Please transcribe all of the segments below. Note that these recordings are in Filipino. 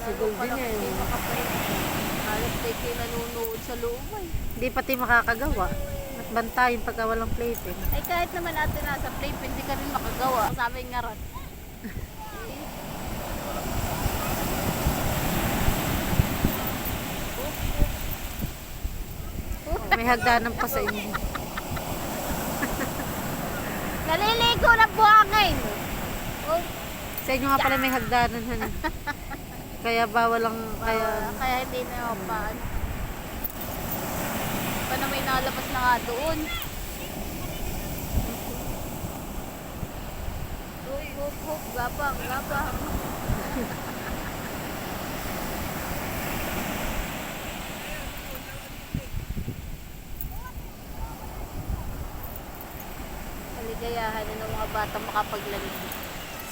Si Goldie niya Hindi yun. makapwede. Halos tayo kayo nanonood sa loob ay. Hindi pati makakagawa. At bantayin pagka walang playpen. Ay kahit naman natin nasa playpen, hindi ka rin makagawa. Sabi nga rat. May hagdanan pa sa inyo. Naliligo ng buhangin. Oh, Sa inyo nga pala may hagdanan. Han. Kaya bawal ang... kaya hindi na pa. Paano may nalabas na nga doon? Hup, gapang, gapang. Kaligayahan na ng mga bata makapaglaro.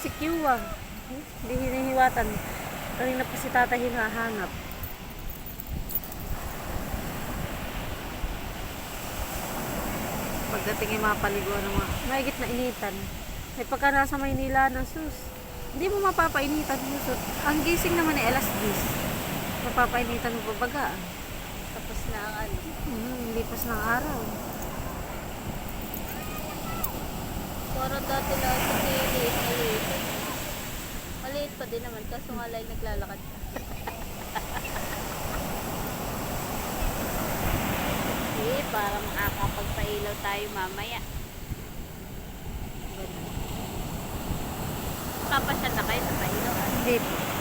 Si Kiwa. Hindi hinihiwatan. Kanina pa si Tata hinahanap. Pagdating yung mga paliguan ng mga mahigit na initan. May pagka nasa Maynila na sus. Hindi mo mapapainitan mo. Ang gising naman ay alas 10. Mapapainitan mo pa baga. Tapos na ang ano. Lipas ng araw. Parang dati lang sa maliit. Maliit pa din naman, kaso nga lang naglalakad ka. Para makakapagpailaw tayo mamaya. Papasya na kayo sa pailaw. Hindi po.